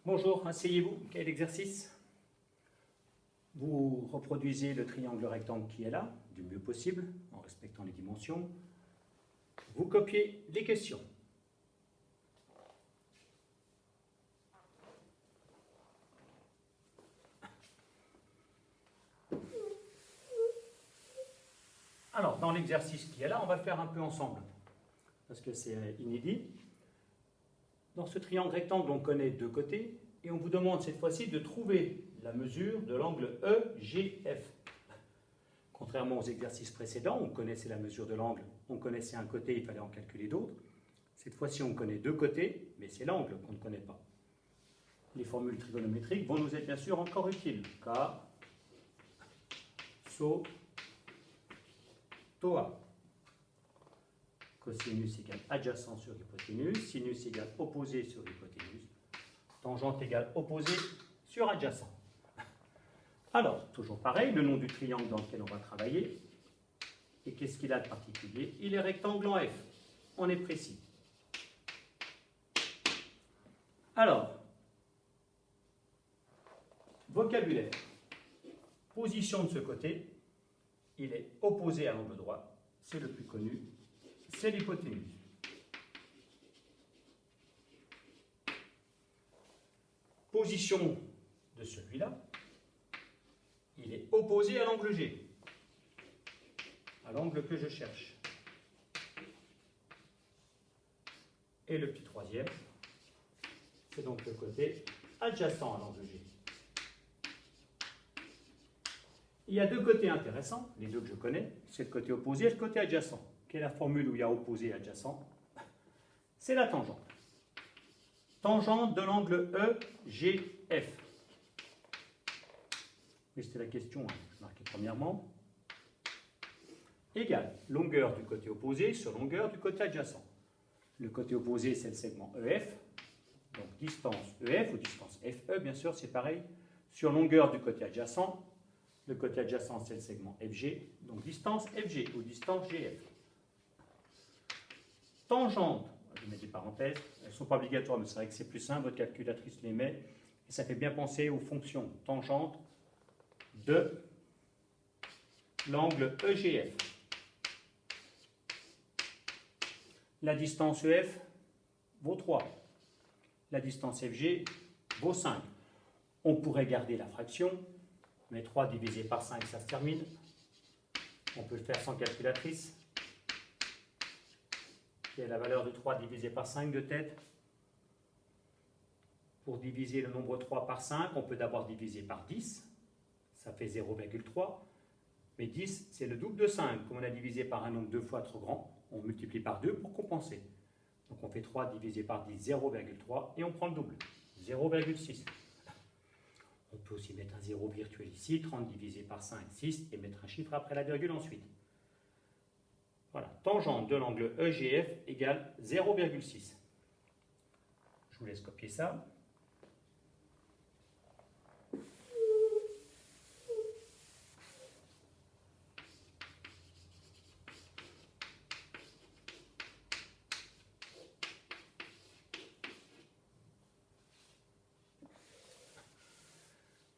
Bonjour, asseyez-vous. Quel exercice? Vous reproduisez le triangle rectangle qui est là, du mieux possible, en respectant les dimensions. Vous copiez les questions. Alors, dans l'exercice qui est là, on va le faire un peu ensemble, parce que c'est inédit. Dans ce triangle rectangle, on connaît deux côtés, et on vous demande cette fois-ci de trouver la mesure de l'angle EGF. Contrairement aux exercices précédents, on connaissait la mesure de l'angle, on connaissait un côté, il fallait en calculer d'autres. Cette fois-ci, on connaît deux côtés, mais c'est l'angle qu'on ne connaît pas. Les formules trigonométriques vont nous être bien sûr encore utiles. K, SO, TOA. Cosinus égale adjacent sur hypoténuse, sinus égale opposé sur hypoténuse, tangente égale opposé sur adjacent. Alors, toujours pareil, le nom du triangle dans lequel on va travailler. Et qu'est-ce qu'il a de particulier? Il est rectangle en F. On est précis. Alors, vocabulaire. Position de ce côté, il est opposé à l'angle droit. C'est le plus connu. C'est l'hypoténuse. Position de celui-là, il est opposé à l'angle G, à l'angle que je cherche. Et le petit troisième, c'est donc le côté adjacent à l'angle G. Il y a deux côtés intéressants, les deux que je connais, c'est le côté opposé et le côté adjacent. Quelle est la formule où il y a opposé et adjacent? C'est la tangente. Tangente de l'angle EGF. Mais c'était la question, je marquais premièrement. Égale longueur du côté opposé sur longueur du côté adjacent. Le côté opposé, c'est le segment EF. Donc distance EF ou distance FE, bien sûr, c'est pareil. Sur longueur du côté adjacent, le côté adjacent, c'est le segment FG. Donc distance FG ou distance GF. Tangente, je mets des parenthèses, elles ne sont pas obligatoires, mais c'est vrai que c'est plus simple, votre calculatrice les met, et ça fait bien penser aux fonctions. Tangente de l'angle EGF. La distance EF vaut 3. La distance FG vaut 5. On pourrait garder la fraction, mais 3 divisé par 5, ça se termine. On peut le faire sans calculatrice. Quelle est la valeur de 3 divisé par 5 de tête? Pour diviser le nombre 3 par 5, on peut d'abord diviser par 10. Ça fait 0,3. Mais 10, c'est le double de 5. Comme on a divisé par un nombre 2 fois trop grand, on multiplie par 2 pour compenser. Donc on fait 3 divisé par 10, 0,3. Et on prend le double, 0,6. On peut aussi mettre un 0 virtuel ici, 30 divisé par 5, 6, et mettre un chiffre après la virgule ensuite. Voilà, tangente de l'angle EGF égale 0,6. Je vous laisse copier ça.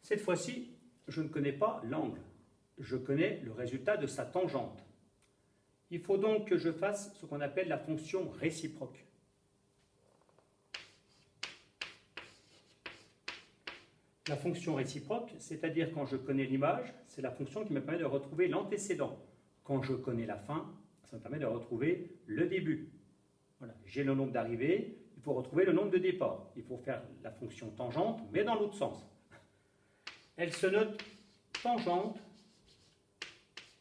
Cette fois-ci, je ne connais pas l'angle. Je connais le résultat de sa tangente. Il faut donc que je fasse ce qu'on appelle la fonction réciproque. La fonction réciproque, c'est-à-dire quand je connais l'image, c'est la fonction qui me permet de retrouver l'antécédent. Quand je connais la fin, ça me permet de retrouver le début. Voilà. J'ai le nombre d'arrivées, il faut retrouver le nombre de départ. Il faut faire la fonction tangente, mais dans l'autre sens. Elle se note tangente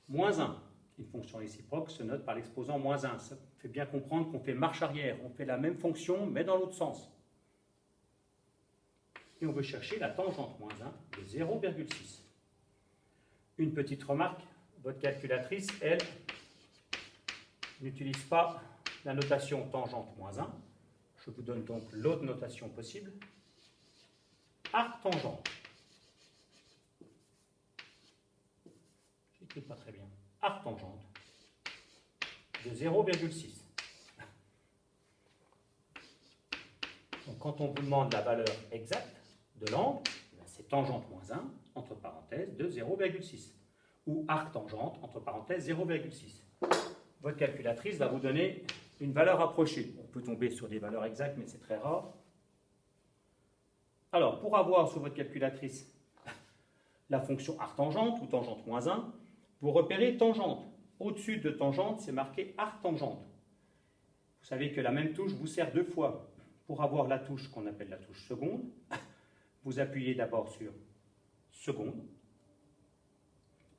moins 1. Une fonction réciproque se note par l'exposant moins 1. Ça fait bien comprendre qu'on fait marche arrière. On fait la même fonction, mais dans l'autre sens. Et on veut chercher la tangente moins 1 de 0,6. Une petite remarque, votre calculatrice, elle, n'utilise pas la notation tangente moins 1. Je vous donne donc l'autre notation possible. Arc tangente. J'écris pas très bien. Arc tangente de 0,6. Donc, quand on vous demande la valeur exacte de l'angle, c'est tangente moins 1, entre parenthèses, de 0,6. Ou arc tangente, entre parenthèses, 0,6. Votre calculatrice va vous donner une valeur approchée. On peut tomber sur des valeurs exactes, mais c'est très rare. Alors, pour avoir sur votre calculatrice la fonction arc tangente ou tangente moins 1, vous repérez tangente. Au-dessus de tangente, c'est marqué arc tangente. Vous savez que la même touche vous sert deux fois. Pour avoir la touche qu'on appelle la touche seconde, vous appuyez d'abord sur seconde,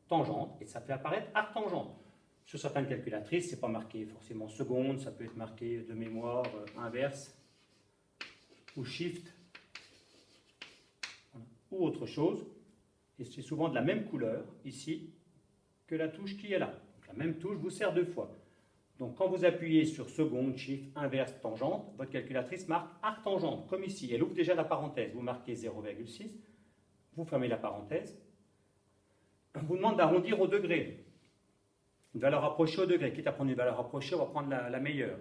tangente, et ça fait apparaître arc tangente. Sur certaines calculatrices, ce n'est pas marqué forcément seconde, ça peut être marqué de mémoire inverse ou shift ou autre chose. Et c'est souvent de la même couleur ici que la touche qui est là. Donc, la même touche vous sert deux fois. Donc quand vous appuyez sur seconde, shift, inverse, tangente, votre calculatrice marque arc tangente, comme ici. Elle ouvre déjà la parenthèse. Vous marquez 0,6, vous fermez la parenthèse. On vous demande d'arrondir au degré. Une valeur approchée au degré. Quitte à prendre une valeur approchée, on va prendre la meilleure.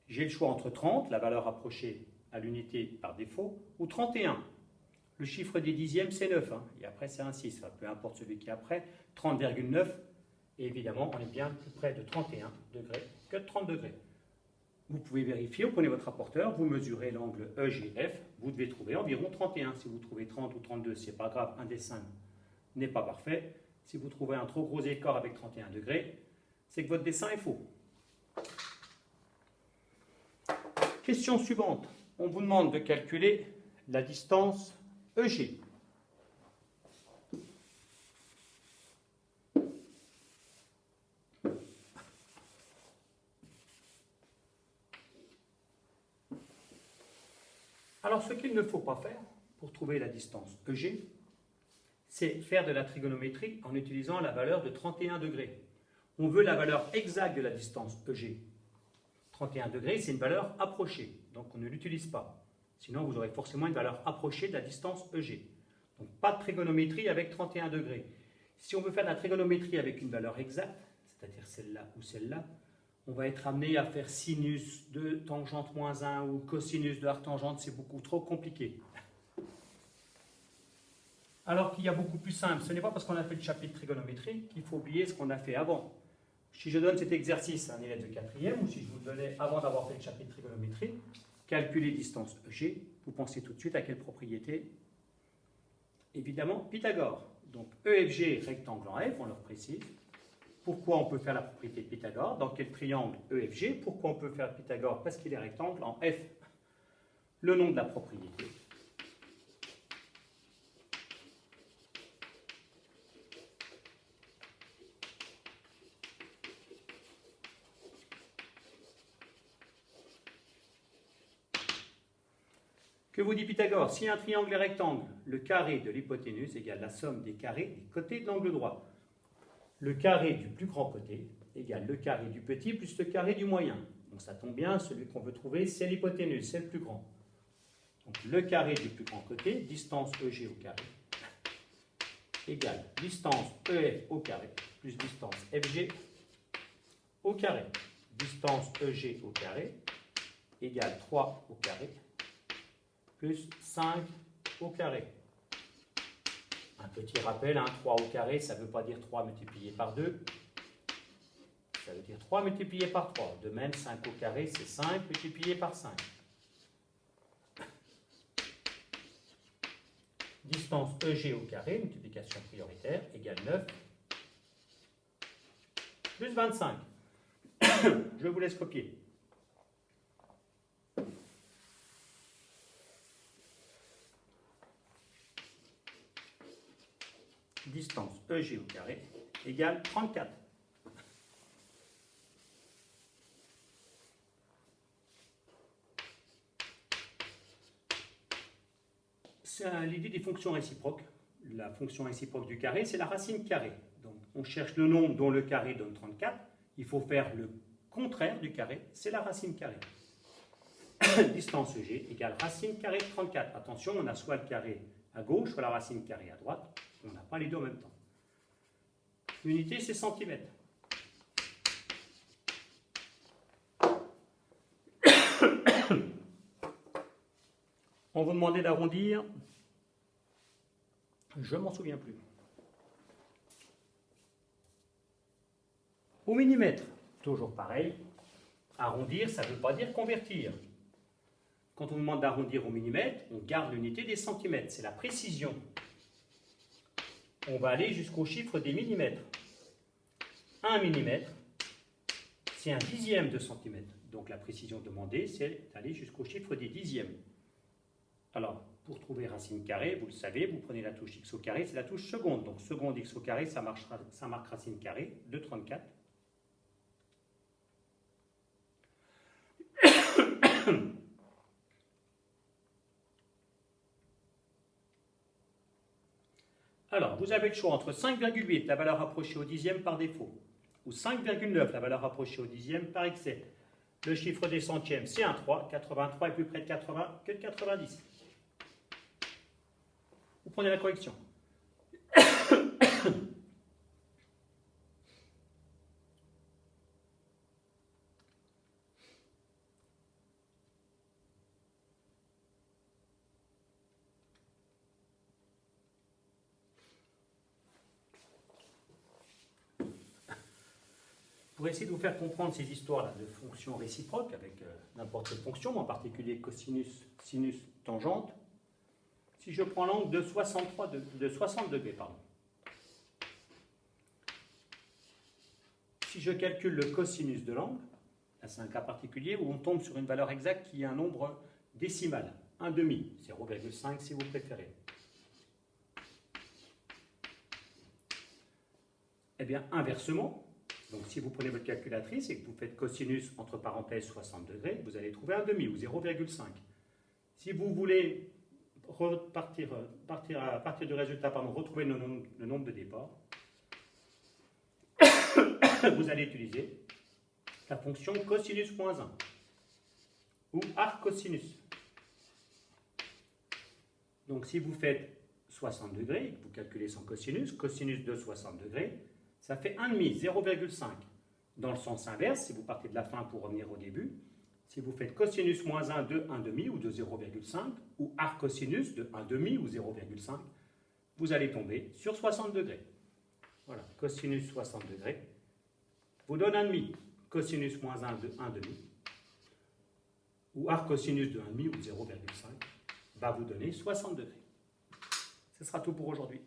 J'ai le choix entre 30, la valeur approchée à l'unité par défaut, ou 31. Le chiffre des dixièmes, c'est 9. Et après, c'est un 6. Enfin, peu importe celui qui est après. 30,9. Et évidemment, on est bien plus près de 31 degrés que de 30 degrés. Vous pouvez vérifier, vous prenez votre rapporteur, vous mesurez l'angle EGF, vous devez trouver environ 31. Si vous trouvez 30 ou 32, ce n'est pas grave, un dessin n'est pas parfait. Si vous trouvez un trop gros écart avec 31 degrés, c'est que votre dessin est faux. Question suivante. On vous demande de calculer la distance EG. Alors, ce qu'il ne faut pas faire pour trouver la distance EG, c'est faire de la trigonométrie en utilisant la valeur de 31 degrés. On veut la valeur exacte de la distance EG. 31 degrés, c'est une valeur approchée, donc on ne l'utilise pas. Sinon, vous aurez forcément une valeur approchée de la distance EG. Donc, pas de trigonométrie avec 31 degrés. Si on veut faire de la trigonométrie avec une valeur exacte, c'est-à-dire celle-là ou celle-là, on va être amené à faire sinus de tangente moins 1 ou cosinus de arc tangente, c'est beaucoup trop compliqué. Alors qu'il y a beaucoup plus simple, ce n'est pas parce qu'on a fait le chapitre trigonométrie qu'il faut oublier ce qu'on a fait avant. Si je donne cet exercice à un élève de 4e, ou si je vous le donnais avant d'avoir fait le chapitre trigonométrie, calculer distance EG, vous pensez tout de suite à quelle propriété? Évidemment, Pythagore. Donc EFG, rectangle en F, on leur précise. Pourquoi on peut faire la propriété de Pythagore? Dans quel triangle EFG? Pourquoi on peut faire Pythagore? Parce qu'il est rectangle en F. Le nom de la propriété. Que vous dit Pythagore? Si un triangle est rectangle, le carré de l'hypoténuse égale la somme des carrés des côtés de l'angle droit. Le carré du plus grand côté égale le carré du petit plus le carré du moyen. Donc ça tombe bien, celui qu'on veut trouver, c'est l'hypoténuse, c'est le plus grand. Donc le carré du plus grand côté, distance EG au carré, égale distance EF au carré, plus distance FG au carré. Distance EG au carré, égale 3 au carré, plus 5 au carré. Un petit rappel, 3 au carré, ça ne veut pas dire 3 multiplié par 2. Ça veut dire 3 multiplié par 3. De même, 5 au carré, c'est 5 multiplié par 5. Distance EG au carré, multiplication prioritaire, égale 9, plus 25. Je vous laisse copier. Distance EG au carré égale 34. C'est l'idée des fonctions réciproques. La fonction réciproque du carré, c'est la racine carrée. Donc, on cherche le nombre dont le carré donne 34. Il faut faire le contraire du carré, c'est la racine carrée. Distance EG égale racine carrée de 34. Attention, on a soit le carré à gauche, soit la racine carrée à droite. On n'a pas les deux en même temps. L'unité, c'est centimètres. On vous demandait d'arrondir, je ne m'en souviens plus. Au millimètre, toujours pareil, arrondir, ça ne veut pas dire convertir. Quand on vous demande d'arrondir au millimètre, on garde l'unité des centimètres, c'est la précision. On va aller jusqu'au chiffre des millimètres. 1 millimètre, c'est un dixième de centimètre. Donc la précision demandée, c'est d'aller jusqu'au chiffre des dixièmes. Alors, pour trouver racine carrée, vous le savez, vous prenez la touche x au carré, c'est la touche seconde. Donc seconde x au carré, ça marque racine carrée de 34. Alors, vous avez le choix entre 5,8, la valeur rapprochée au dixième par défaut, ou 5,9, la valeur rapprochée au dixième par excès. Le chiffre des centièmes, c'est un 3. 83 est plus près de 80 que de 90. Vous prenez la correction. Pour essayer de vous faire comprendre ces histoires-là de fonctions réciproques avec n'importe quelle fonction, en particulier cosinus, sinus, tangente, si je prends l'angle de 60 degrés, si je calcule le cosinus de l'angle, là c'est un cas particulier où on tombe sur une valeur exacte qui est un nombre décimal, 1/2, 0,5 si vous préférez. Eh bien, inversement, donc si vous prenez votre calculatrice et que vous faites cosinus entre parenthèses 60 degrés, vous allez trouver 1/2 ou 0,5. Si vous voulez partir du résultat, retrouver le nombre de départ, vous allez utiliser la fonction cosinus moins 1 ou arc cosinus. Donc si vous faites 60 degrés et que vous calculez son cosinus, cosinus de 60 degrés, ça fait 1/2, 0,5. Dans le sens inverse, si vous partez de la fin pour revenir au début, si vous faites cosinus moins 1 de 1/2 ou de 0,5, ou arc cosinus de 1/2 ou 0,5, vous allez tomber sur 60 degrés. Voilà, cosinus 60 degrés vous donne 1/2. Cosinus moins 1 de 1/2, ou arc cosinus de 1/2 ou 0,5, va vous donner 60 degrés. Ce sera tout pour aujourd'hui.